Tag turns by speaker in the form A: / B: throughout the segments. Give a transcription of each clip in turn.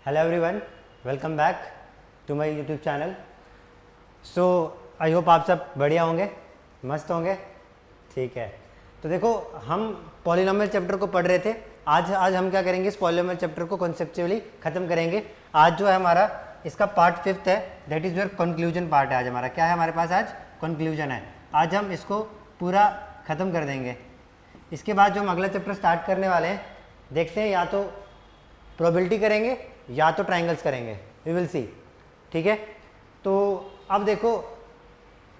A: Hello everyone, welcome back to my YouTube channel. So I hope आप सब बढ़िया होंगे, मस्त होंगे। ठीक है, तो देखो हम पॉलिनोमियल चैप्टर को पढ़ रहे थे। आज हम क्या करेंगे, इस पॉलिनोमियल चैप्टर को कॉन्सेप्चुअली ख़त्म करेंगे। आज जो है हमारा इसका पार्ट 5 है, that is your conclusion part है। आज हमारा क्या है, हमारे पास आज कंक्लूजन है। आज हम इसको पूरा ख़त्म कर देंगे। इसके बाद जो हम अगला चैप्टर स्टार्ट करने वाले हैं, देखते हैं या तो प्रोबेबिलिटी करेंगे या तो ट्रायंगल्स करेंगे, वी विल सी। ठीक है, तो अब देखो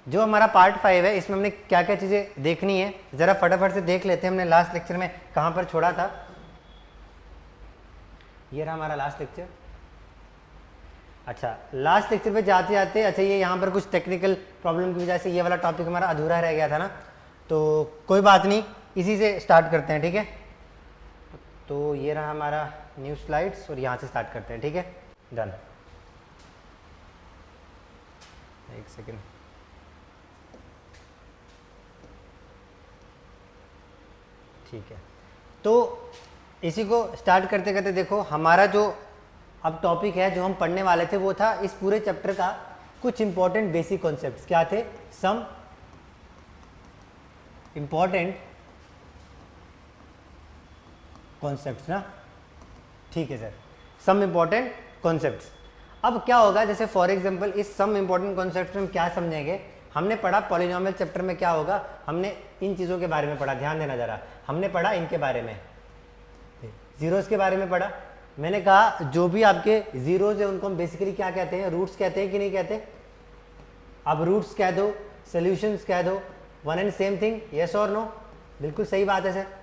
A: जो हमारा पार्ट 5 है, इसमें हमने क्या क्या चीज़ें देखनी है, ज़रा फटाफट से देख लेते हैं। हमने लास्ट लेक्चर में कहाँ पर छोड़ा था। ये रहा हमारा लास्ट लेक्चर। अच्छा, लास्ट लेक्चर पे जाते जाते अच्छा ये यहाँ पर कुछ टेक्निकल प्रॉब्लम की वजह से ये वाला टॉपिक हमारा अधूरा रह गया था ना, तो कोई बात नहीं, इसी से स्टार्ट करते हैं। ठीक है, तो ये रहा हमारा न्यू स्लाइड्स और यहाँ से स्टार्ट करते हैं। ठीक है, डन। एक सेकेंड, ठीक है, तो इसी को स्टार्ट करते करते देखो हमारा जो अब टॉपिक है जो हम पढ़ने वाले थे वो था इस पूरे चैप्टर का कुछ इंपॉर्टेंट बेसिक कॉन्सेप्ट्स। क्या थे? सम इंपॉर्टेंट कॉन्सेप्ट्स ना। ठीक है सर, सम इंपॉर्टेंट कॉन्सेप्ट्स। अब क्या होगा, जैसे फॉर एग्जांपल इस सम इंपॉर्टेंट कॉन्सेप्ट्स में हम क्या समझेंगे। हमने पढ़ा पॉलिनोमियल चैप्टर में क्या होगा, हमने इन चीज़ों के बारे में पढ़ा। ध्यान देना जरा, हमने पढ़ा इनके बारे में, जीरोस के बारे में पढ़ा। मैंने कहा जो भी आपके जीरोस है उनको हम बेसिकली क्या कहते हैं, रूट्स कहते हैं कि नहीं कहते। अब रूट्स कह दो, सोल्यूशंस कह दो, one and same thing, yes और नो। बिल्कुल सही बात है सर।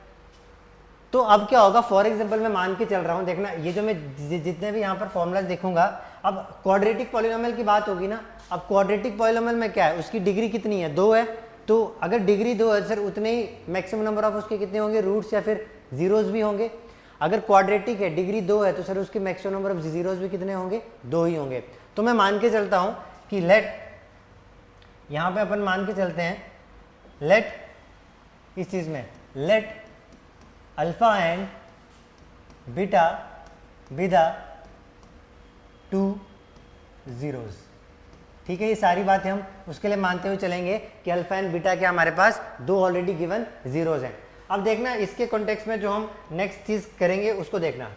A: तो अब क्या होगा, फॉर एग्जांपल मैं मान के चल रहा हूँ, देखना ये जो मैं जितने भी यहाँ पर फॉर्मूलाज देखूंगा, अब क्वाड्रेटिक पॉलिनोमियल की बात होगी ना। अब क्वाड्रेटिक पॉलिनोमियल में क्या है, उसकी डिग्री कितनी है, 2 है। तो अगर डिग्री 2 है सर, उतने ही मैक्सिमम नंबर ऑफ उसके कितने होंगे, रूट्स या फिर जीरोस भी होंगे। अगर क्वाड्रेटिक है, डिग्री 2 है, तो सर उसके मैक्सिमम नंबर ऑफ जीरोस भी कितने होंगे, 2 ही होंगे। तो मैं मान के चलता हूँ कि लेट, यहाँ पे अपन मान के चलते हैं, लेट इस चीज़ में let alpha and beta be the 2 zeros. ठीक है, ये सारी बातें हम उसके लिए मानते हुए चलेंगे कि अल्फा एंड बीटा के हमारे पास 2 ऑलरेडी गिवन जीरोस हैं। अब देखना इसके कॉन्टेक्स्ट में जो हम नेक्स्ट चीज़ करेंगे उसको देखना।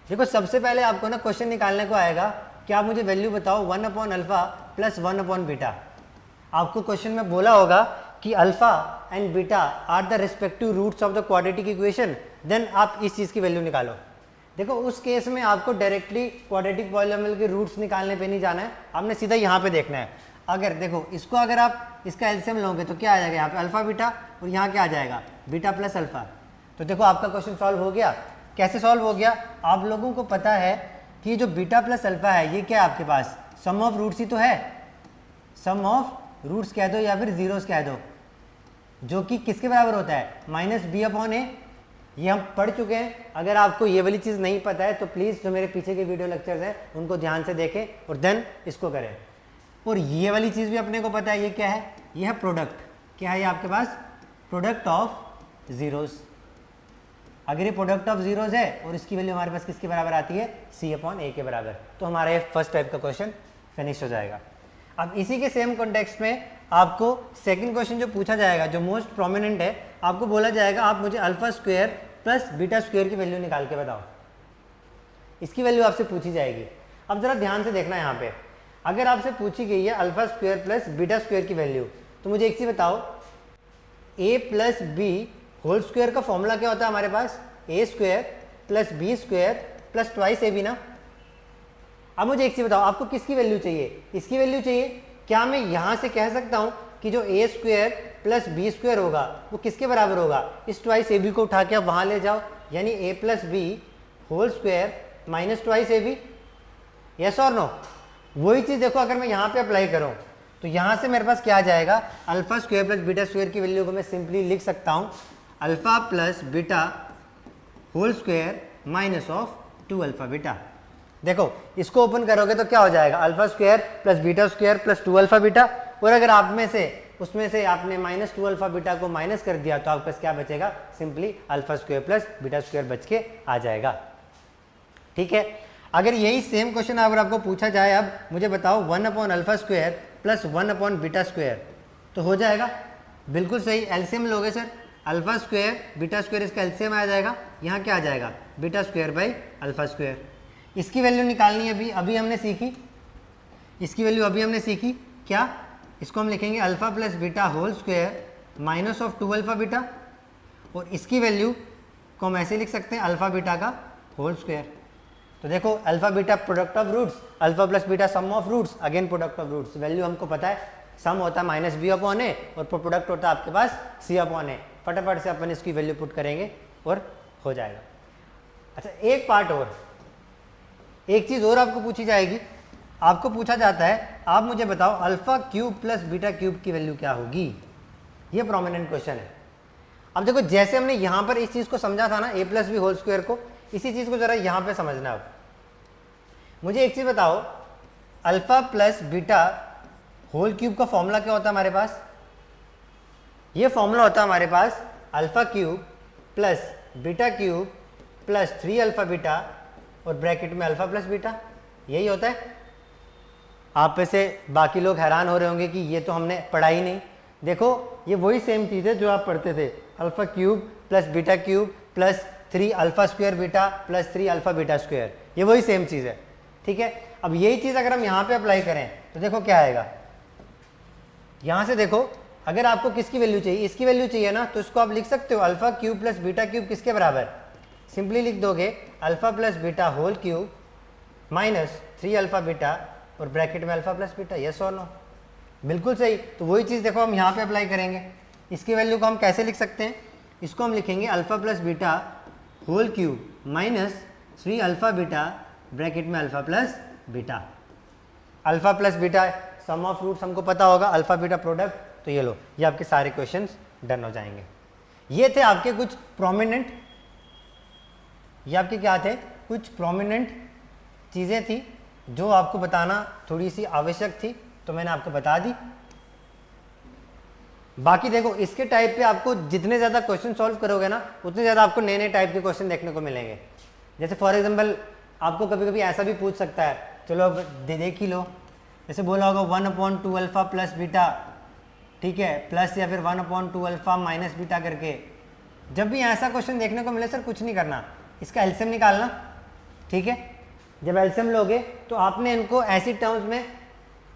A: देखो सबसे पहले आपको ना क्वेश्चन निकालने को आएगा कि आप मुझे वैल्यू बताओ 1 upon alpha plus 1 upon beta. आपको क्वेश्चन में बोला होगा कि alpha and beta are the respective roots of the quadratic equation, then आप इस चीज़ की वैल्यू निकालो। देखो उस केस में आपको डायरेक्टली क्वाड्रेटिक पॉलिनोमियल के रूट्स निकालने पे नहीं जाना है, आपने सीधा यहाँ पे देखना है। अगर देखो इसको अगर आप इसका एलसीएम लोगे तो क्या आ जाएगा, यहाँ पे अल्फा बीटा और यहाँ क्या आ जाएगा, बीटा प्लस अल्फा। तो देखो आपका क्वेश्चन सॉल्व हो गया। कैसे सॉल्व हो गया, आप लोगों को पता है कि जो बीटा प्लस अल्फा है ये क्या है आपके पास, सम ऑफ रूट्स ही तो है। सम ऑफ रूट्स कह दो या फिर जीरोस कह दो, जो कि किसके बराबर होता है, माइनस बी अपॉन ए। ये हम पढ़ चुके हैं। अगर आपको ये वाली चीज़ नहीं पता है तो प्लीज़ जो मेरे पीछे के वीडियो लेक्चर्स हैं उनको ध्यान से देखें और देन इसको करें। और ये वाली चीज़ भी अपने को पता है, ये क्या है, ये है प्रोडक्ट। क्या है ये आपके पास, प्रोडक्ट ऑफ जीरोस। अगर ये प्रोडक्ट ऑफ जीरोस है और इसकी वैल्यू हमारे पास किसके बराबर आती है, सी अपॉन ए के बराबर, तो हमारा ये फर्स्ट टाइप का क्वेश्चन फिनिश हो जाएगा। अब इसी के सेम कॉन्टेक्स्ट में आपको सेकंड क्वेश्चन जो पूछा जाएगा, जो मोस्ट प्रोमिनेंट है, आपको बोला जाएगा आप मुझे alpha square plus beta square की वैल्यू निकाल के बताओ। इसकी वैल्यू आपसे पूछी जाएगी। अब जरा ध्यान से देखना, यहाँ पे अगर आपसे पूछी गई है alpha square plus beta square की वैल्यू, तो मुझे एक चीज़ बताओ, A plus B whole square का फॉर्मूला क्या होता है हमारे पास, A square plus B square plus twice A B ना। अब मुझे एक चीज़ बताओ, आपको किसकी वैल्यू चाहिए, इसकी वैल्यू चाहिए। क्या मैं यहाँ से कह सकता हूँ कि जो ए स्क्वायर प्लस बी स्क्वायर होगा वो किसके बराबर होगा, इस ट्वाइस ए बी को उठा के आप वहाँ ले जाओ, यानी A plus B whole square minus twice A B, yes और नो। वही चीज़ देखो अगर मैं यहाँ पे अप्लाई करूँ तो यहाँ से मेरे पास क्या आ जाएगा, alpha square plus beta square की वैल्यू को मैं सिंपली लिख सकता हूँ alpha plus beta whole square minus of 2 alpha beta. देखो इसको ओपन करोगे तो क्या हो जाएगा, alpha square plus beta square plus 2 alpha beta. और अगर आप में से उसमें से आपने माइनस 2 अल्फा बीटा को माइनस कर दिया तो आपके पास क्या बचेगा, simply alpha square plus beta square बच के आ जाएगा। ठीक है, अगर यही सेम क्वेश्चन अगर आपको पूछा जाए, अब मुझे बताओ 1/α² प्लस 1/β², तो हो जाएगा? बिल्कुल सही, एलसीएम लोगे सर, α² β² इसका एलसीएम आ जाएगा, यहाँ क्या आ जाएगा? β²/α²। इसकी वैल्यू निकालनी है, अभी हमने सीखी, इसकी वैल्यू अभी हमने सीखी क्या? इसको हम लिखेंगे alpha plus beta whole square minus of 2α beta, और इसकी वैल्यू को हम ऐसे लिख सकते हैं अल्फा बीटा का होल स्क्वायर। तो देखो alpha beta product of roots, alpha plus beta sum of roots, again product of roots. Value हमको पता है, सम होता है -b/a और प्रोडक्ट होता है आपके पास c/a। फटाफट से अपन इसकी वैल्यू पुट करेंगे और हो जाएगा। अच्छा, एक पार्ट और, एक चीज़ और आपको पूछी जाएगी, आपको पूछा जाता है आप मुझे बताओ alpha cube plus beta cube की वैल्यू क्या होगी। ये प्रोमिनेंट क्वेश्चन है। अब देखो जैसे हमने यहाँ पर इस चीज़ को समझा था ना, a plus B whole square को, इसी चीज़ को ज़रा यहाँ पे समझना। अब मुझे एक चीज़ बताओ, alpha plus beta whole cube का फॉर्मूला क्या होता है हमारे पास? ये फॉर्मूला होता है हमारे पास alpha cube plus beta cube plus 3α beta और ब्रैकेट में अल्फा प्लस बीटा, यही होता है। आप में से बाकी लोग हैरान हो रहे होंगे कि ये तो हमने पढ़ा ही नहीं। देखो ये वही सेम चीज़ है जो आप पढ़ते थे, alpha cube plus beta cube plus 3α² beta plus 3α beta square, ये वही सेम चीज़ है, ठीक है। अब यही चीज़ अगर हम यहाँ पे अप्लाई करें तो देखो क्या आएगा। यहाँ से देखो, अगर आपको किसकी वैल्यू चाहिए, इसकी वैल्यू चाहिए ना, तो इसको आप लिख सकते हो alpha cube plus beta cube किसके बराबर? सिंपली लिख दोगे alpha plus beta whole cube minus 3α beta और ब्रैकेट में अल्फा प्लस बीटा, यस और नो? बिल्कुल सही। तो वही चीज़ देखो हम यहाँ पे अप्लाई करेंगे। इसकी वैल्यू को हम कैसे लिख सकते हैं? इसको हम लिखेंगे alpha plus beta whole cube minus 3α beta bracket में alpha plus beta. Alpha plus beta sum of roots हमको पता होगा, अल्फा बीटा प्रोडक्ट, तो ये लो, ये आपके सारे क्वेश्चंस डन हो जाएंगे। ये थे आपके कुछ प्रोमिनेंट, ये आपके क्या थे? कुछ प्रोमिनेंट चीज़ें थी जो आपको बताना थोड़ी सी आवश्यक थी, तो मैंने आपको बता दी। बाकी देखो इसके टाइप पे आपको जितने ज़्यादा क्वेश्चन सॉल्व करोगे ना, उतने ज़्यादा आपको नए नए टाइप के क्वेश्चन देखने को मिलेंगे। जैसे फॉर एग्जांपल आपको कभी कभी ऐसा भी पूछ सकता है, चलो अब देख ही लो, जैसे बोला होगा 1/2α प्लस बीटा, ठीक है, प्लस या फिर 1/2α माइनस बीटा करके। जब भी ऐसा क्वेश्चन देखने को मिले सर कुछ नहीं करना, इसका एलसीएम निकालना, ठीक है। जब एलसीएम लोगे तो आपने इनको ऐसी टर्म्स में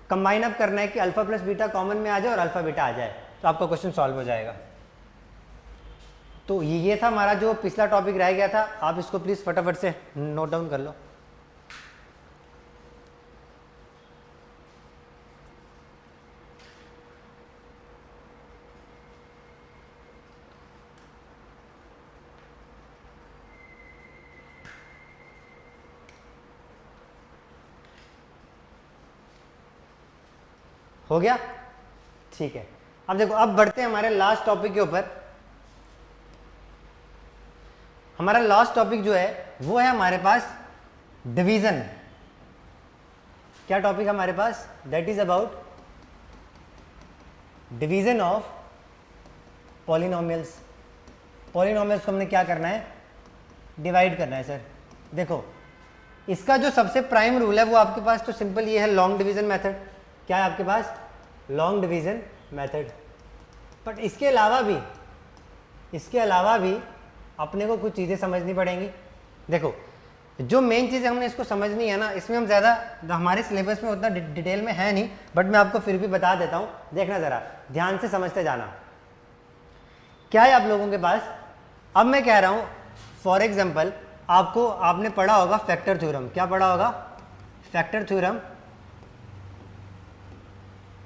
A: कंबाइन अप करना है कि अल्फा प्लस बीटा कॉमन में आ जाए और अल्फा बीटा आ जाए, तो आपका क्वेश्चन सॉल्व हो जाएगा। तो ये था हमारा जो पिछला टॉपिक रह गया था, आप इसको प्लीज़ फटाफट से नोट डाउन कर लो। हो गया, ठीक है। अब देखो, अब बढ़ते हैं हमारे लास्ट टॉपिक के ऊपर। हमारा लास्ट टॉपिक जो है वो है हमारे पास डिवीजन। क्या टॉपिक है हमारे पास? That is about division of polynomials. Polynomials को हमने क्या करना है? डिवाइड करना है सर। देखो इसका जो सबसे प्राइम रूल है वो आपके पास तो सिंपल ये है, लॉन्ग डिवीजन मेथड। क्या है आपके पास? Long division method. बट इसके अलावा भी अपने को कुछ चीज़ें समझनी पड़ेंगी। देखो जो मेन चीज़ हमने इसको समझनी है ना, इसमें हम ज़्यादा हमारे सिलेबस में उतना डिटेल में है नहीं, बट मैं आपको फिर भी बता देता हूँ, देखना ज़रा ध्यान से समझते जाना। क्या है आप लोगों के पास? अब मैं कह रहा हूँ फॉर एग्जाम्पल आपने पढ़ा होगा फैक्टर थ्योरम। क्या पढ़ा होगा? फैक्टर थ्योरम,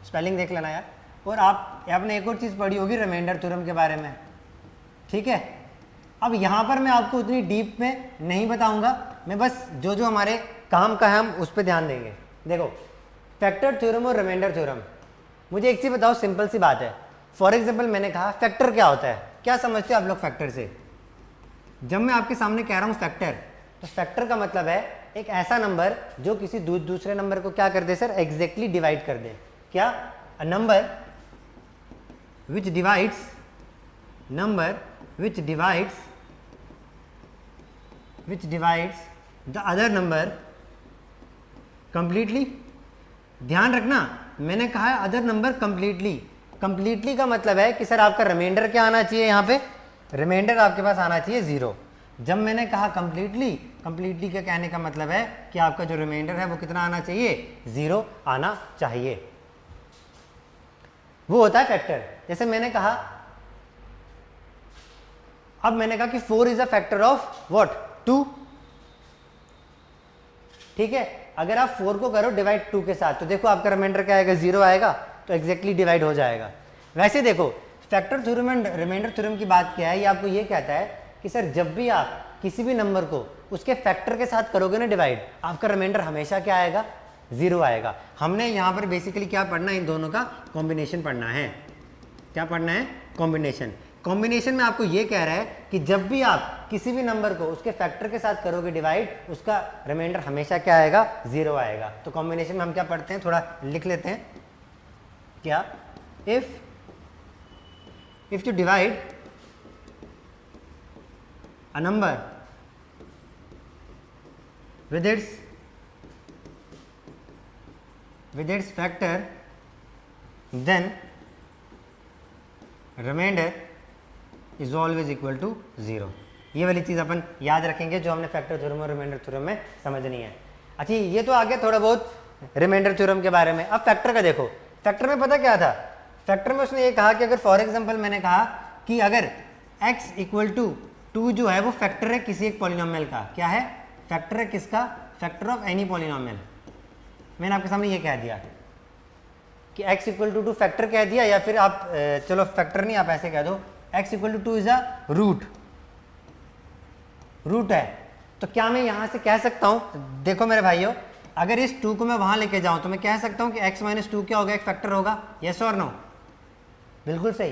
A: स्पेलिंग देख लेना यार। और आपने एक और चीज़ पढ़ी होगी रिमाइंडर थ्योरम के बारे में, ठीक है। अब यहाँ पर मैं आपको उतनी डीप में नहीं बताऊंगा, मैं बस जो जो हमारे काम का है हम उस पर ध्यान देंगे। देखो फैक्टर थ्योरम और रिमाइंडर थ्योरम, मुझे एक चीज़ बताओ, सिंपल सी बात है। फॉर एग्जाम्पल मैंने कहा फैक्टर क्या होता है, क्या समझते हो आप लोग फैक्टर से? जब मैं आपके सामने कह रहा हूँ फैक्टर, तो फैक्टर का मतलब है एक ऐसा नंबर जो किसी दूसरे नंबर को क्या कर दे सर? एग्जैक्टली डिवाइड कर दे। क्या? A number which divides the other number completely, ध्यान रखना मैंने कहा है अदर नंबर कंप्लीटली। कंप्लीटली का मतलब है कि सर आपका रिमाइंडर क्या आना चाहिए, यहाँ पे रिमाइंडर आपके पास आना चाहिए 0। जब मैंने कहा कंप्लीटली, कंप्लीटली का कहने का मतलब है कि आपका जो रिमाइंडर है वो कितना आना चाहिए, 0 आना चाहिए। वो होता है फैक्टर। जैसे मैंने कहा, अब मैंने कहा कि 4 is a factor of what, 2। ठीक है, अगर आप 4 को करो डिवाइड 2 के साथ तो देखो आपका रिमाइंडर क्या आएगा, 0 आएगा, तो एग्जैक्टली डिवाइड हो जाएगा। वैसे देखो factor theorem and remainder theorem की बात क्या है, ये आपको ये कहता है कि सर जब भी आप किसी भी नंबर को उसके फैक्टर के साथ करोगे ना डिवाइड, आपका रिमाइंडर हमेशा क्या आएगा, 0 आएगा। हमने यहाँ पर बेसिकली क्या पढ़ना है, इन दोनों का कॉम्बिनेशन पढ़ना है। क्या पढ़ना है, कॉम्बिनेशन। कॉम्बिनेशन में आपको ये कह रहा है कि जब भी आप किसी भी नंबर को उसके फैक्टर के साथ करोगे डिवाइड, उसका रिमाइंडर हमेशा क्या आएगा, 0 आएगा। तो कॉम्बिनेशन में हम क्या पढ़ते हैं, थोड़ा लिख लेते हैं। क्या, if you divide a number with its factor, then remainder is always equal to 0। ये वाली चीज़ अपन याद रखेंगे जो हमने फैक्टर थ्योरम और रिमाइंडर थ्योरम में समझनी है। अच्छा, ये तो आ गया थोड़ा बहुत रिमाइंडर थ्योरम के बारे में। अब फैक्टर का देखो, फैक्टर में पता क्या था, फैक्टर में उसने ये कहा कि अगर फॉर एग्जांपल मैंने कहा कि अगर x इक्वल टू 2 जो है वो फैक्टर है किसी एक पॉलिनोमियल का, क्या है, फैक्टर है किसका, फैक्टर ऑफ एनी पॉलिनोमियल। मैंने आपके सामने ये कह दिया कि x इक्वल टू 2 फैक्टर कह दिया, या फिर आप चलो फैक्टर नहीं, आप ऐसे कह दो x equal to 2 is a root है। तो क्या मैं यहाँ से कह सकता हूँ, देखो मेरे भाइयों, अगर इस 2 को मैं वहाँ लेके जाऊँ तो मैं कह सकता हूँ कि x माइनस 2 क्या होगा, एक फैक्टर होगा, यस और नो, बिल्कुल सही।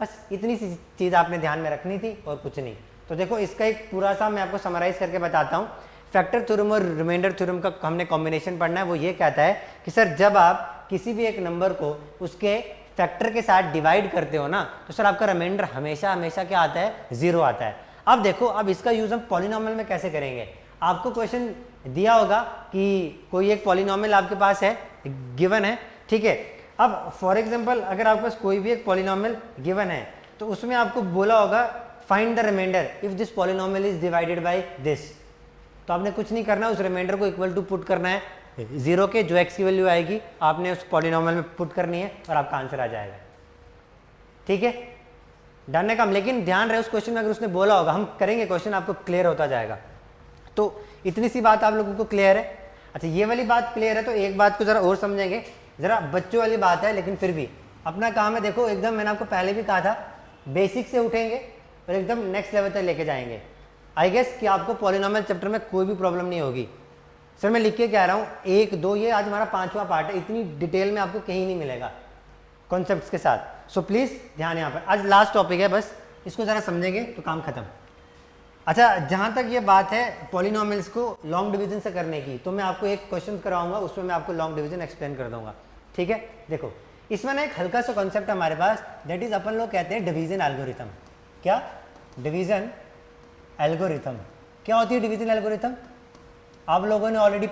A: बस इतनी सी चीज़ आपने ध्यान में रखनी थी और कुछ नहीं। तो देखो इसका एक पूरा सा मैं आपको समराइज करके बताता हूँ। फैक्टर थ्योरम और रिमाइंडर थ्योरम का हमने कॉम्बिनेशन पढ़ना है। वो ये कहता है कि सर जब आप किसी भी एक नंबर को उसके फैक्टर के साथ डिवाइड करते हो ना, तो सर आपका रिमाइंडर हमेशा हमेशा क्या आता है, 0 आता है। अब देखो, अब इसका यूज़ हम पॉलिनोमियल में कैसे करेंगे। आपको क्वेश्चन दिया होगा कि कोई एक पॉलिनोमियल आपके पास है, गिवन है, ठीक है। अब फॉर एग्जांपल अगर आपके पास कोई भी एक पॉलिनोमियल गिवन है तो उसमें आपको बोला होगा find the remainder if this polynomial is divided by this. तो आपने कुछ नहीं करना, उस रिमाइंडर को इक्वल टू पुट करना है 0 के, जो x की वैल्यू आएगी आपने उस पॉलिनोमियल में पुट करनी है और आपका आंसर आ जाएगा। ठीक है, डन है काम। लेकिन ध्यान रहे उस क्वेश्चन में अगर उसने बोला होगा, हम करेंगे क्वेश्चन, आपको क्लियर होता जाएगा। तो इतनी सी बात आप लोगों को क्लियर है। अच्छा, ये वाली बात क्लियर है, तो एक बात को जरा और समझेंगे, जरा बच्चों वाली बात है लेकिन फिर भी अपना काम है। देखो एकदम मैंने आपको पहले भी कहा था, बेसिक से उठेंगे और एकदम नेक्स्ट लेवल तक लेके जाएंगे। आई गेस कि आपको पॉलिनोमियल चैप्टर में कोई भी प्रॉब्लम नहीं होगी। सर मैं लिख के क्या रहा हूँ, 1 2, ये आज हमारा 5वां पार्ट है, इतनी डिटेल में आपको कहीं नहीं मिलेगा कॉन्सेप्ट्स के साथ। सो प्लीज़ ध्यान यहाँ पर, आज लास्ट टॉपिक है, बस इसको ज़रा समझेंगे तो काम खत्म। अच्छा, जहाँ तक ये बात है पॉलिनोमियल्स को लॉन्ग डिवीजन से करने की, तो मैं आपको एक क्वेश्चन कराऊंगा, उसमें मैं आपको लॉन्ग डिवीजन एक्सप्लेन कर दूंगा। ठीक है, देखो इसमें ना एक हल्का सा कॉन्सेप्ट हमारे पास, दैट इज अपन लोग कहते हैं डिवीजन एल्गोरिथम। क्या, डिवीजन एल्गोरिथम। क्या होती है डिवीजन एल्गोरिथम? आप लोगों ने ऑलरेडी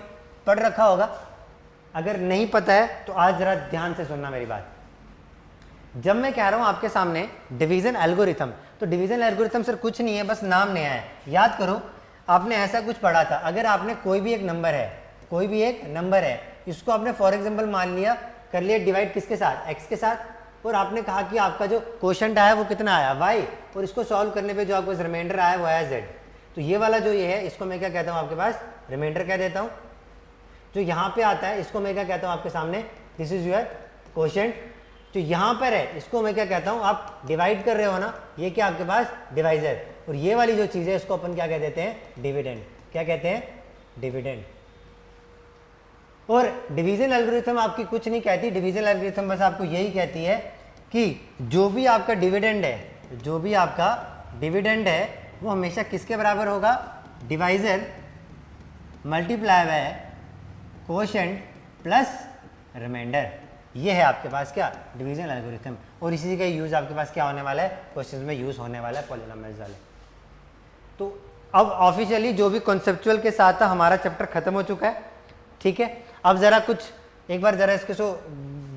A: पढ़ रखा होगा, अगर नहीं पता है तो आज जरा ध्यान से सुनना मेरी बात। जब मैं कह रहा हूं आपके सामने डिवीजन एल्गोरिथम, तो डिवीजन एल्गोरिथम सर कुछ नहीं है, बस नाम नया है। याद करो आपने ऐसा कुछ पढ़ा था, अगर आपने कोई भी एक नंबर है, कोई भी एक नंबर है, इसको आपने फॉर एग्जांपल मान लिया, कर लिया डिवाइड किसके साथ, x के साथ, और आपने कहा कि आपका जो क्वोशंट आया वो कितना आया, y, और इसको सॉल्व करने पे जो आपको रिमाइंडर आया वो आया z। तो ये वाला जो ये है, इसको मैं क्या कहता हूँ आपके पास, रिमाइंडर कह देता हूँ। जो यहाँ पे आता है इसको मैं क्या कहता हूँ आपके सामने, दिस इज योर क्वोशंट। जो यहाँ पर है इसको मैं क्या कहता हूँ, आप डिवाइड कर रहे हो ना, ये क्या आपके पास डिवाइजर। और ये वाली जो चीज़ है इसको अपन क्या कह देते हैं, डिविडेंड। क्या कहते हैं, डिविडेंड। और डिवीजन एल्गोरिथम आपकी कुछ नहीं कहती, डिवीजन एल्गोरिथम बस आपको यही कहती है कि जो भी आपका डिविडेंड है, जो भी आपका डिविडेंड है वो हमेशा किसके बराबर होगा, divisor multiply by quotient plus remainder. ये है आपके पास क्या, डिवीजन एल्गोरिथम। और इसी का यूज़ आपके पास क्या होने वाला है, क्वेश्चंस में यूज़ होने वाला है पॉलिनोमियल्स वाले। तो अब ऑफिशियली जो भी कॉन्सेप्चुअल के साथ था हमारा चैप्टर खत्म हो चुका है। ठीक है, अब ज़रा कुछ एक बार ज़रा इसके सो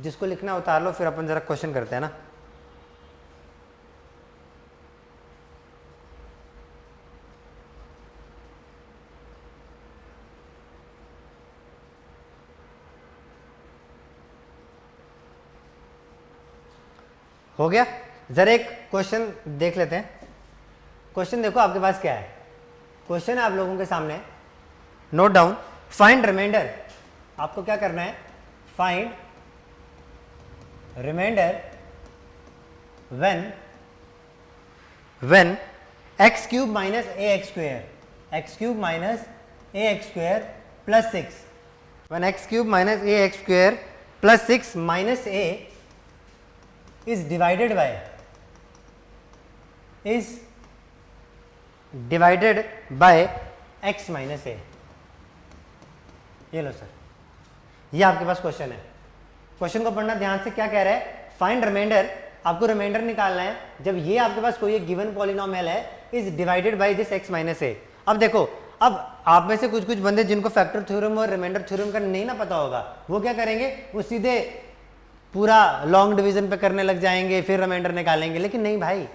A: जिसको लिखना उतार लो, फिर अपन ज़रा क्वेश्चन करते हैं ना। हो गया, ज़रा एक क्वेश्चन देख लेते हैं। क्वेश्चन देखो आपके पास क्या है, क्वेश्चन है आप लोगों के सामने, नोट डाउन। फाइंड रिमाइंडर, आपको क्या करना है, find reminder when X cube minus A X square, X cube minus A X square plus 6, when X cube minus A X square plus 6 minus A is divided by x minus A. ये लो sir, ये आपके पास question है। Question को पढ़ना ध्यान से, क्या कह रहा है, फाइंड रिमाइंडर, आपको रिमाइंडर निकालना है जब ये आपके पास कोई एक गिवन पॉलिनोमियल है is divided by this x minus A. अब देखो, अब आप में से कुछ कुछ बंदे जिनको फैक्टर थ्योरम और रिमाइंडर थ्योरम का नहीं ना पता होगा, वो क्या करेंगे, वो सीधे पूरा लॉन्ग डिवीजन पे करने लग जाएंगे, फिर रिमाइंडर निकालेंगे। लेकिन नहीं भाई,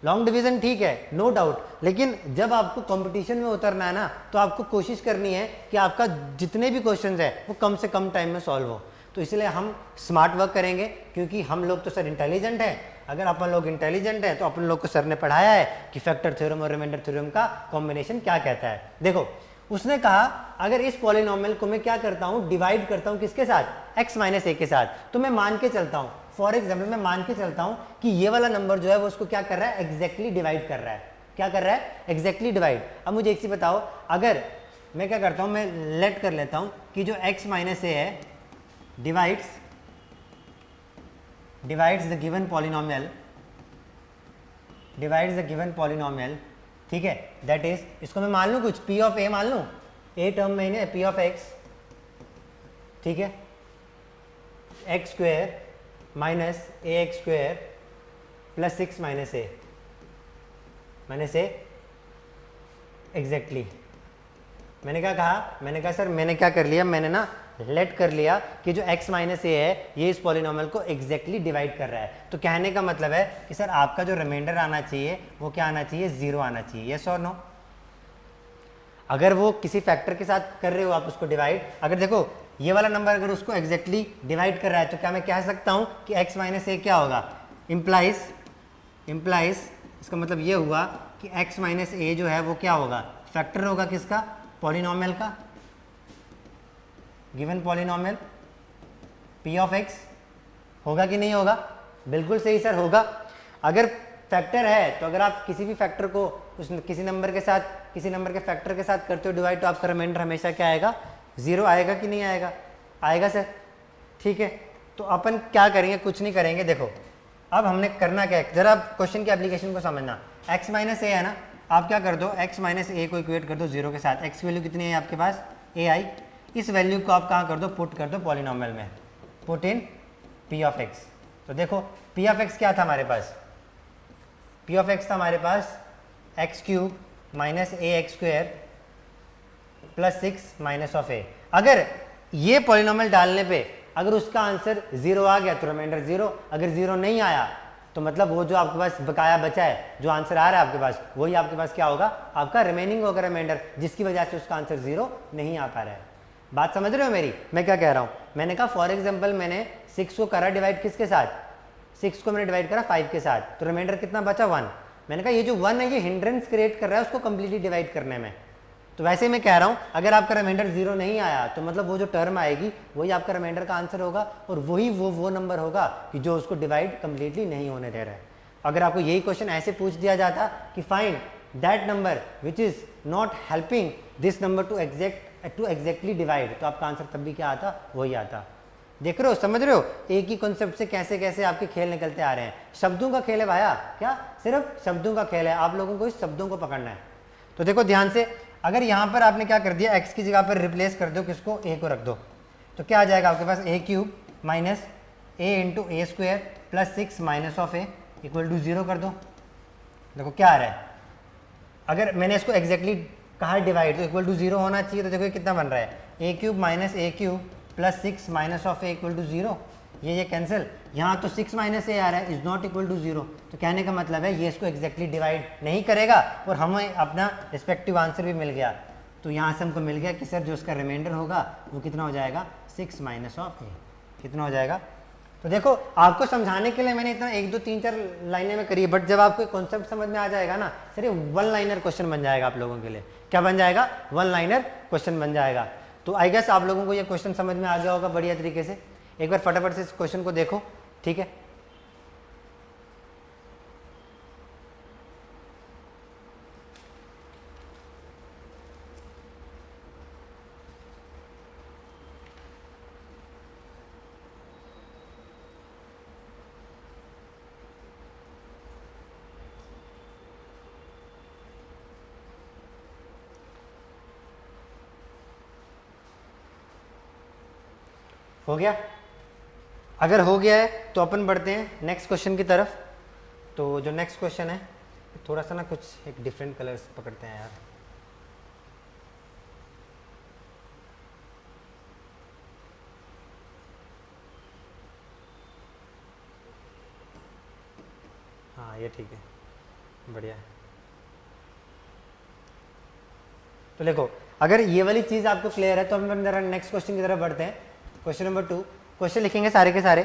A: लॉन्ग डिवीजन ठीक है, नो डाउट, लेकिन जब आपको कंपटीशन में उतरना है ना, तो आपको कोशिश करनी है कि आपका जितने भी क्वेश्चंस है वो कम से कम टाइम में सॉल्व हो। तो इसलिए हम स्मार्ट वर्क करेंगे, क्योंकि हम लोग तो सर इंटेलिजेंट हैं। अगर अपन लोग इंटेलिजेंट हैं तो अपन लोग को सर ने पढ़ाया है कि फैक्टर थ्योरम और रिमाइंडर थ्योरम का कॉम्बिनेशन क्या कहता है। देखो, उसने कहा अगर इस पॉलिनोमियल को मैं क्या करता हूँ, डिवाइड करता हूँ किसके साथ, x माइनस ए के साथ, तो मैं मान के चलता हूँ, फॉर एग्जाम्पल मैं मान के चलता हूँ कि ये वाला नंबर जो है वो उसको क्या कर रहा है, एग्जैक्टली डिवाइड कर रहा है। क्या कर रहा है, एग्जैक्टली डिवाइड। अब मुझे एक चीज बताओ, अगर मैं क्या करता हूँ, मैं लेट कर लेता हूँ कि जो x माइनस ए है डिवाइड्स द गिवन पॉलिनोमियल, ठीक है, दैट इज, इसको मैं मान लूँ कुछ p ऑफ a मान लूँ, a टर्म में है p ऑफ x, ठीक है, x square minus A X square plus 6 minus A exactly. मैंने क्या कहा, मैंने कहा सर मैंने क्या कर लिया, मैंने ना लेट कर लिया कि जो x माइनस ए है ये इस पॉलिनोमियल को एग्जैक्टली डिवाइड कर रहा है। तो कहने का मतलब है कि सर आपका जो रिमाइंडर आना चाहिए वो क्या आना चाहिए, 0 आना चाहिए। यस और नो? अगर वो किसी फैक्टर के साथ कर रहे हो आप उसको डिवाइड, अगर देखो ये वाला नंबर अगर उसको एग्जैक्टली डिवाइड कर रहा है, तो क्या मैं कह सकता हूँ कि x माइनस ए क्या होगा, इम्प्लाइज इसका मतलब ये हुआ कि x माइनस ए जो है वो क्या होगा, फैक्टर होगा किसका, पॉलिनोमियल का, given polynomial p of x। होगा कि नहीं होगा? बिल्कुल सही सर, होगा। अगर फैक्टर है तो अगर आप किसी भी फैक्टर को उस किसी नंबर के फैक्टर के साथ करते हो डिवाइड, तो आपका रिमाइंडर हमेशा क्या आएगा, 0 आएगा कि नहीं आएगा? आएगा सर, ठीक है। तो अपन क्या करेंगे, कुछ नहीं करेंगे। देखो अब हमने करना क्या है, जरा क्वेश्चन की एप्लीकेशन को समझना। x माइनस ए है ना, आप क्या कर दो, x माइनस ए को इक्वेट कर दो 0 के साथ। x की वैल्यू कितनी है आपके पास, ए आई। इस वैल्यू को आप कहाँ कर दो, पुट कर दो पॉलिनोमियल में, put in p of x। तो देखो p ऑफ x क्या था हमारे पास, p ऑफ x था हमारे पास X cube minus A X square plus 6 minus of A. अगर ये पॉलिनोमियल डालने पे अगर उसका आंसर 0 आ गया तो रिमाइंडर 0, अगर 0 नहीं आया तो मतलब वो जो आपके पास बकाया बचा है, जो आंसर आ रहा है आपके पास, वही आपके पास क्या होगा, आपका रिमेनिंग होगा रिमाइंडर, जिसकी वजह से उसका आंसर 0 नहीं आ पा रहा है। बात समझ रहे हो मेरी, मैं क्या कह रहा हूँ? मैंने कहा फॉर एग्जाम्पल मैंने 6 को करा डिवाइड किसके साथ, 6 को मैंने डिवाइड करा 5 के साथ, तो रिमाइंडर कितना बचा, 1। मैंने कहा ये जो 1 है ये हिंड्रेंस क्रिएट कर रहा है उसको कंप्लीटली डिवाइड करने में। तो वैसे मैं कह रहा हूँ अगर आपका रिमाइंडर 0 नहीं आया तो मतलब वो जो टर्म आएगी वही आपका रिमाइंडर का आंसर होगा, और वही वो नंबर होगा कि जो उसको डिवाइड कंप्लीटली नहीं होने दे रहा है। अगर आपको यही क्वेश्चन ऐसे पूछ दिया जाता कि find that number which is not helping this number two exactly divide, तो आपका आंसर तब भी क्या आता, वही आता। देख रहे हो, समझ रहे हो, एक ही कॉन्सेप्ट से कैसे कैसे आपके खेल निकलते आ रहे हैं। शब्दों का खेल है भाया, क्या सिर्फ शब्दों का खेल है, आप लोगों को इस शब्दों को पकड़ना है। तो देखो ध्यान से, अगर यहाँ पर आपने क्या कर दिया, x की जगह पर रिप्लेस कर दो किसको, a को रख दो, तो क्या आ जाएगा आपके पास, a cube minus a into A square plus 6 minus of a equal to 0 कर दो। देखो क्या आ रहा है, अगर मैंने इसको एग्जैक्टली कहा डिवाइड तो इक्वल टू 0 होना चाहिए, तो देखो ये कितना बन रहा है, a cube minus a cube plus 6 minus of A equal to 0, ये कैंसिल, यहाँ तो 6 माइनस ए आ रहा है, इज नॉट इक्वल टू 0, तो कहने का मतलब है ये इसको एग्जैक्टली डिवाइड नहीं करेगा और हमें अपना रिस्पेक्टिव आंसर भी मिल गया। तो यहाँ से हमको मिल गया कि सर जो उसका रिमाइंडर होगा वो कितना हो जाएगा, 6 माइनस ऑफ ए, कितना हो जाएगा। तो देखो आपको समझाने के लिए मैंने इतना 1 2 3 4 लाइनें में करी है, बट जब आपको कॉन्सेप्ट समझ में आ जाएगा ना सर, ये वन लाइनर क्वेश्चन बन जाएगा आप लोगों के लिए। क्या बन जाएगा, वन लाइनर क्वेश्चन बन जाएगा। तो आई गेस आप लोगों को ये क्वेश्चन समझ में आ गया होगा बढ़िया तरीके से। एक बार फटाफट से इस क्वेश्चन को देखो, ठीक है। हो गया? अगर हो गया है तो अपन बढ़ते हैं नेक्स्ट क्वेश्चन की तरफ। तो जो नेक्स्ट क्वेश्चन है थोड़ा सा ना कुछ एक डिफरेंट कलर्स पकड़ते हैं यार। हाँ ये ठीक है, बढ़िया। तो देखो अगर ये वाली चीज़ आपको क्लियर है तो हम जरा नेक्स्ट क्वेश्चन की तरफ बढ़ते हैं। क्वेश्चन नंबर 2, क्वेश्चन लिखेंगे सारे के सारे।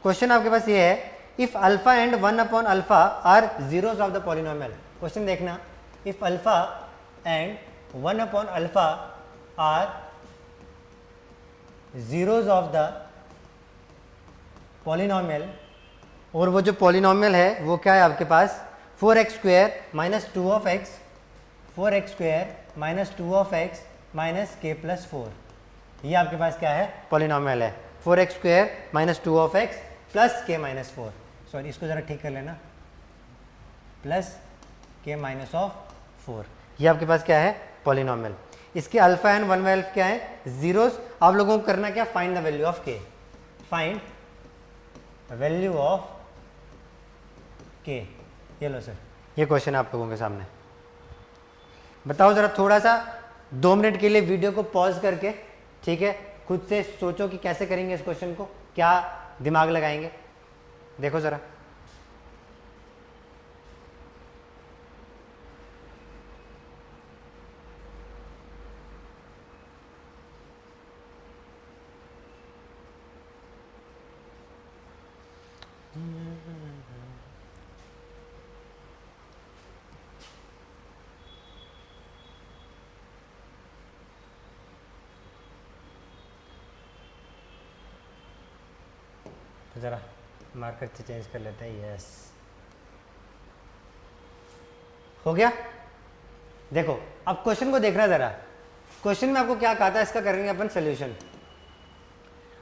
A: क्वेश्चन आपके पास ये है, if alpha and 1 upon alpha are zeros of the polynomial. Question देखना, if alpha and 1 upon alpha are zeros of the polynomial, और वो जो पॉलिनोमियल है वो क्या है आपके पास, 4x square minus 2 of X, 4x square minus 2 of X minus K plus 4। ये आपके पास क्या है, पॉलिनोमियल है। 4x square minus 2 of X plus K minus 4, sorry इसको ज़रा ठीक कर लेना, प्लस के माइनस ऑफ 4। ये आपके पास क्या है, पॉलिनोमियल। इसके अल्फा एंड 1 बाई अल्फा क्या है, जीरोस। आप लोगों को करना क्या, फाइंड द वैल्यू ऑफ के, फाइंड वैल्यू ऑफ के। ये लो सर, ये क्वेश्चन आप लोगों के सामने। बताओ ज़रा थोड़ा सा 2 मिनट के लिए वीडियो को पॉज करके, ठीक है, खुद से सोचो कि कैसे करेंगे इस क्वेश्चन को, क्या दिमाग लगाएंगे, देखो ज़रा। तो ज़रा मार्कर से चेंज कर लेते हैं, यस हो गया। देखो अब क्वेश्चन को देखना ज़रा, क्वेश्चन में आपको क्या कहा था, इसका करेंगे अपन सोल्यूशन।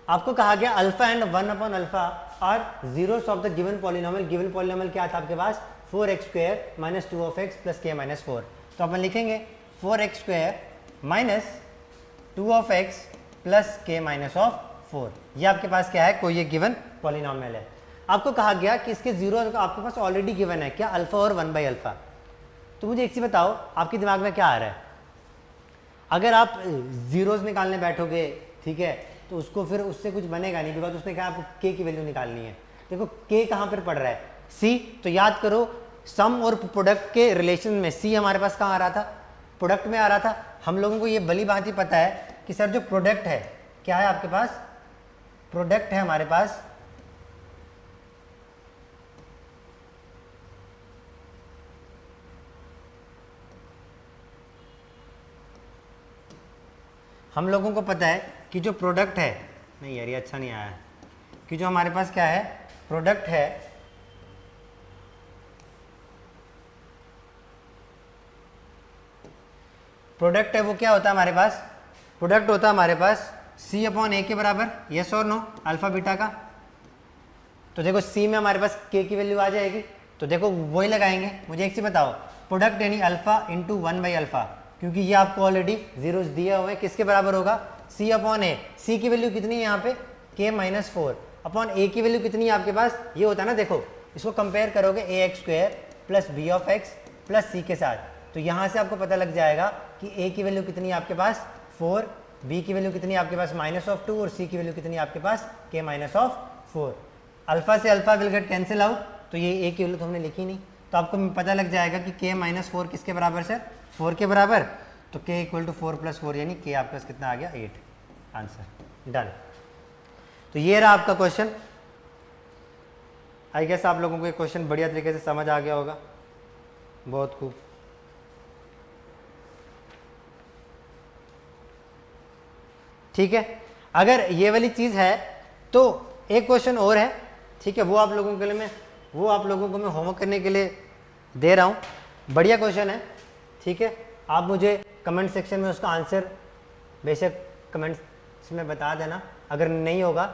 A: आपको कहा गया alpha and 1 upon alpha are zeros of the given polynomial. Given polynomial क्या था आपके पास, 4x square minus 2 of X plus K minus 4। तो अपन लिखेंगे 4x square minus 2 of X plus K minus of 4। ये आपके पास क्या है, कोई ये गिवन पॉलिनोमियल है। आपको कहा गया कि इसके जीरो आपके पास ऑलरेडी गिवन है, क्या, अल्फा और 1 बाई अल्फा। तो मुझे एक चीज़ बताओ, आपके दिमाग में क्या आ रहा है, अगर आप जीरोस निकालने बैठोगे, ठीक है, तो उसको फिर उससे कुछ बनेगा नहीं, बिकॉज उसने कहा आपको के की वैल्यू निकालनी है। देखो के कहाँ पर पड़ रहा है, सी। तो याद करो सम और प्रोडक्ट के रिलेशन में सी हमारे पास कहाँ आ रहा था, प्रोडक्ट में आ रहा था। हम लोगों को ये भली भांति पता है कि सर जो प्रोडक्ट है क्या है आपके पास, प्रोडक्ट है हमारे पास हम लोगों को पता है कि जो प्रोडक्ट है, नहीं यार ये अच्छा नहीं आया, कि जो हमारे पास क्या है, प्रोडक्ट है, प्रोडक्ट है वो क्या होता है हमारे पास, प्रोडक्ट होता है हमारे पास सी अपॉन ए के बराबर, यस और नो, अल्फा बीटा का। तो देखो सी में हमारे पास के की वैल्यू आ जाएगी, तो देखो वही लगाएंगे। मुझे एक चीज बताओ, प्रोडक्ट यानी अल्फा इंटू 1 बाई अल्फा, क्योंकि ये आपको ऑलरेडी जीरोस दिए हुए हैं, किसके बराबर होगा, सी अपॉन ए। सी की वैल्यू कितनी है यहाँ पे, के माइनस 4 अपॉन ए की वैल्यू कितनी है आपके पास, ये होता है ना, देखो इसको कंपेयर करोगे A X square plus B of X plus C के साथ, तो यहाँ से आपको पता लग जाएगा कि ए की वैल्यू कितनी है आपके पास, 4 b की वैल्यू कितनी आपके पास -2 और c की वैल्यू कितनी आपके पास k -4। अल्फा से alpha will get cancel out, तो ये a की वैल्यू तो हमने लिखी नहीं, तो आपको पता लग जाएगा कि k -4 किसके बराबर सर, 4 के बराबर, तो k = 4 + 4 यानी k आपके पास कितना आ गया 8। Answer done. तो ये रहा आपका क्वेश्चन। आई गेस आप लोगों को ये क्वेश्चन बढ़िया तरीके से समझ आ गया होगा। बहुत खूब। ठीक है, अगर ये वाली चीज़ है तो एक क्वेश्चन और है, ठीक है, वो आप लोगों के लिए मैं होमवर्क करने के लिए दे रहा हूँ। बढ़िया क्वेश्चन है, ठीक है। आप मुझे कमेंट सेक्शन में उसका आंसर बेशक कमेंट्स में बता देना, अगर नहीं होगा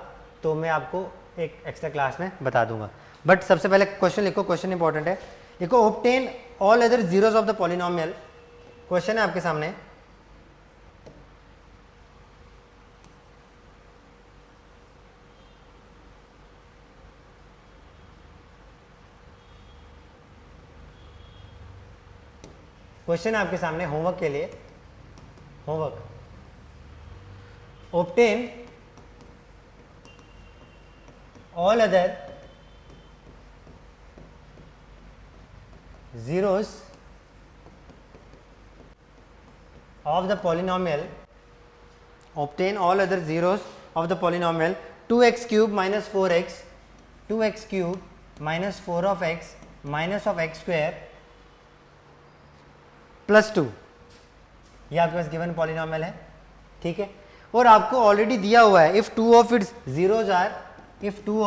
A: तो मैं आपको एक एक्स्ट्रा क्लास में बता दूंगा। बट सबसे पहले क्वेश्चन लिखो, क्वेश्चन इंपॉर्टेंट है। लिखो obtain all other zeros of the polynomial. Question है आपके सामने, क्वेश्चन है आपके सामने होमवर्क के लिए, homework. Obtain all other zeros of the polynomial, obtain all other zeros of the polynomial 2x cube minus 4x, 2x cube minus 4 of x minus of x square plus 2। ये आपके पास given polynomial है, ठीक है। और आपको already दिया हुआ है if two of its zeros are √2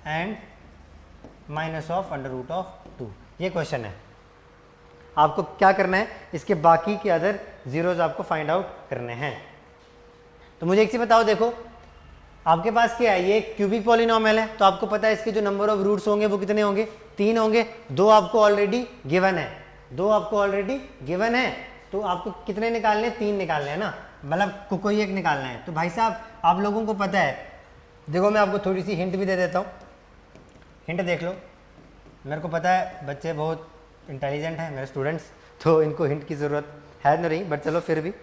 A: and minus of √2। ये क्वेश्चन है। आपको क्या करना है, इसके बाकी के अदर जीरोज आपको फाइंड आउट करने हैं। तो मुझे एक चीज बताओ, देखो आपके पास क्या है, ये क्यूबिक पॉलिनोमियल है, तो आपको पता है इसके जो नंबर ऑफ रूट्स होंगे वो कितने होंगे, 3 होंगे। 2 आपको ऑलरेडी गिवन है, तो आपको कितने निकालने हैं, 3 निकालने हैं ना, मतलब कोई एक निकालना है। तो भाई साहब आप लोगों को पता है, देखो मैं आपको थोड़ी सी हिंट भी दे देता हूँ, हिंट देख लो। मेरे को पता है बच्चे बहुत इंटेलिजेंट हैं मेरे स्टूडेंट्स, तो इनको हिंट की ज़रूरत है नहीं, बट चलो फिर भी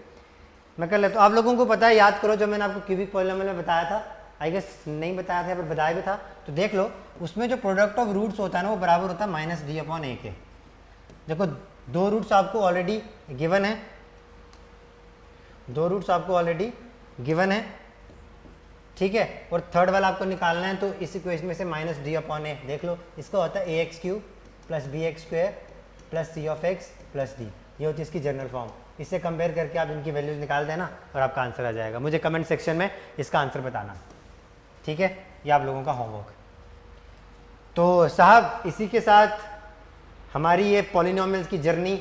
A: मैं कर लेता हूँ। आप लोगों को पता है, याद करो, जब मैंने आपको क्यूबिक पॉलिनोमियल में बताया था, आई गेस नहीं बताया था पर बताया भी था, तो देख लो उसमें जो प्रोडक्ट ऑफ रूट्स होता है ना वो बराबर होता है -d/a के। देखो 2 रूट्स आपको ऑलरेडी गिवन है, 2 रूट्स आपको ऑलरेडी गिवन है, ठीक है। और थर्ड वाला आपको निकालना है, तो इस इक्वेशन में से -d/a देख लो, इसका होता है ax³ + bx² + c of x + d। ये होती है इसकी जनरल फॉर्म। इससे कंपेयर करके आप इनकी वैल्यूज निकाल देना और आपका आंसर आ जाएगा। मुझे कमेंट सेक्शन में इसका आंसर बताना, ठीक है। ये आप लोगों का होमवर्क। तो साहब इसी के साथ हमारी ये पॉलिनोमियल्स की जर्नी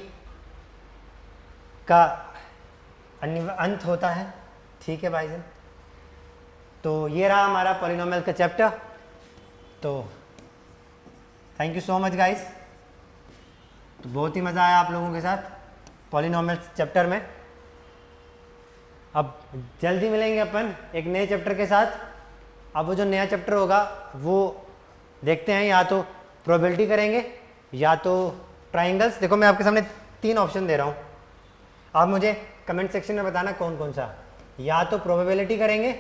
A: का अंत होता है, ठीक है भाईजान। तो ये रहा हमारा पॉलिनोमियल का चैप्टर। तो thank you so much guys, तो बहुत ही मज़ा आया आप लोगों के साथ पॉलिनोमियल्स चैप्टर में। अब जल्दी मिलेंगे अपन एक नए चैप्टर के साथ। अब वो जो नया चैप्टर होगा वो देखते हैं, या तो प्रोबेबिलिटी करेंगे या तो ट्राइंगल्स। देखो मैं आपके सामने 3 ऑप्शन दे रहा हूँ, आप मुझे कमेंट सेक्शन में बताना कौन कौन सा। या तो प्रोबेबिलिटी करेंगे,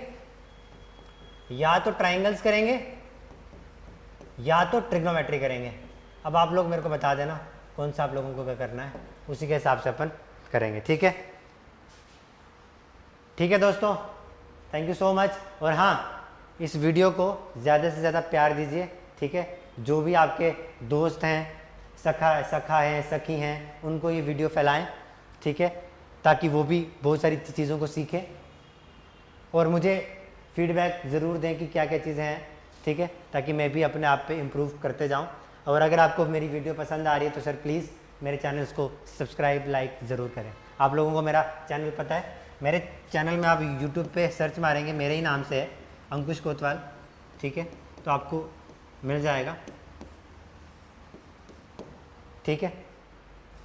A: या तो ट्राइंगल्स करेंगे, या तो ट्रिग्नोमेट्री करेंगे। अब आप लोग मेरे को बता देना कौन सा आप लोगों को क्या करना है, उसी के हिसाब से अपन करेंगे, ठीक है। ठीक है दोस्तों, थैंक यू सो मच। और हाँ, इस वीडियो को ज़्यादा से ज़्यादा प्यार दीजिए, ठीक है। जो भी आपके दोस्त हैं, सखा हैं, सखी हैं, उनको ये वीडियो फैलाएं, ठीक है, ताकि वो भी बहुत सारी चीज़ों को सीखें। और मुझे फीडबैक ज़रूर दें कि क्या क्या चीज़ें हैं, ठीक है, ताकि मैं भी अपने आप पे इम्प्रूव करते जाऊं। और अगर आपको मेरी वीडियो पसंद आ रही है तो सर प्लीज़ मेरे चैनल्स को सब्सक्राइब लाइक ज़रूर करें। आप लोगों को मेरा चैनल पता है, मेरे चैनल में आप यूट्यूब पे सर्च मारेंगे, मेरे ही नाम से है, अंकुश कोतवाल, ठीक है, तो आपको मिल जाएगा, ठीक है।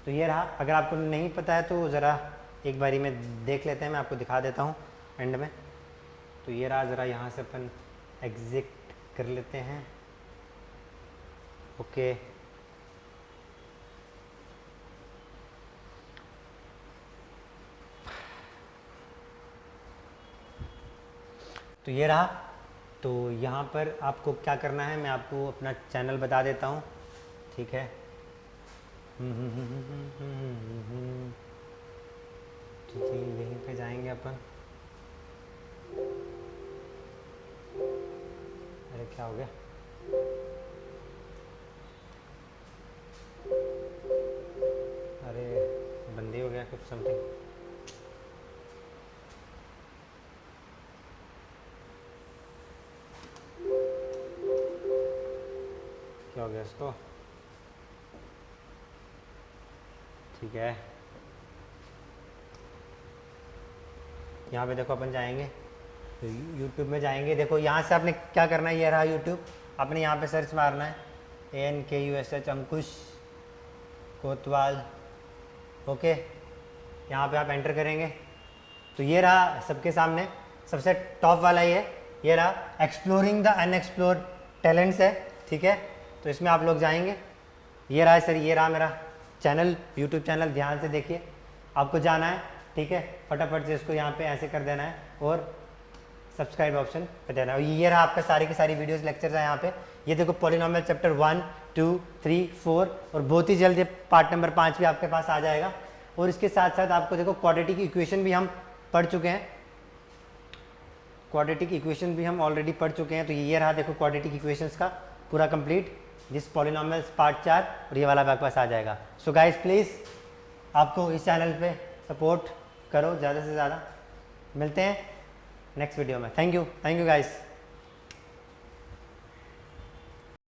A: तो ये रहा, अगर आपको नहीं पता है तो ज़रा एक बारी में देख लेते हैं, मैं आपको दिखा देता हूँ एंड में। तो ये रहा, ज़रा यहाँ से अपन एग्जिट कर लेते हैं। ओके तो ये रहा। तो यहाँ पर आपको क्या करना है, मैं आपको अपना चैनल बता देता हूँ, ठीक है। ठीक है, यहीं पे जाएंगे अपन। अरे क्या हो गया, अरे बंदी हो गया कुछ समथिंग। क्या हो गया इसको, ठीक है। यहाँ पे देखो अपन जाएंगे तो यूट्यूब में जाएंगे। देखो यहाँ से आपने क्या करना है, ये रहा यूट्यूब। आपने यहाँ पे सर्च मारना है ANKUSH अंकुश कोतवाल, ओके। यहाँ पे आप एंटर करेंगे तो ये रहा सबके सामने, सबसे टॉप वाला ये रहा एक्सप्लोरिंग द अनएक्सप्लोर्ड टैलेंट्स है, ठीक है। तो इसमें आप लोग जाएंगे, ये रहा सर, ये रहा मेरा चैनल, यूट्यूब चैनल। ध्यान से देखिए, आपको जाना है, ठीक है। फटाफट से इसको यहाँ पे ऐसे कर देना है और सब्सक्राइब ऑप्शन पे देना है। ये रहा आपका सारी की सारी वीडियोस लेक्चर्स है यहाँ पे। ये देखो पॉलिनोमियल चैप्टर 1 2 3 4 और बहुत ही जल्द ये पार्ट नंबर 5 भी आपके पास आ जाएगा। और इसके साथ साथ आपको देखो क्वाड्रेटिक इक्वेशन भी हम पढ़ चुके हैं, क्वाड्रेटिक इक्वेशन भी हम ऑलरेडी पढ़ चुके हैं। तो ये रहा देखो क्वाड्रेटिक इक्वेशंस का पूरा कंप्लीट, जिस पॉलिनोमियल्स पार्ट 4 और ये वाला आपके पास आ जाएगा। सो गाइस प्लीज़ आपको इस चैनल पे सपोर्ट करो ज़्यादा से ज़्यादा। मिलते हैं नेक्स्ट वीडियो में। Thank you guys.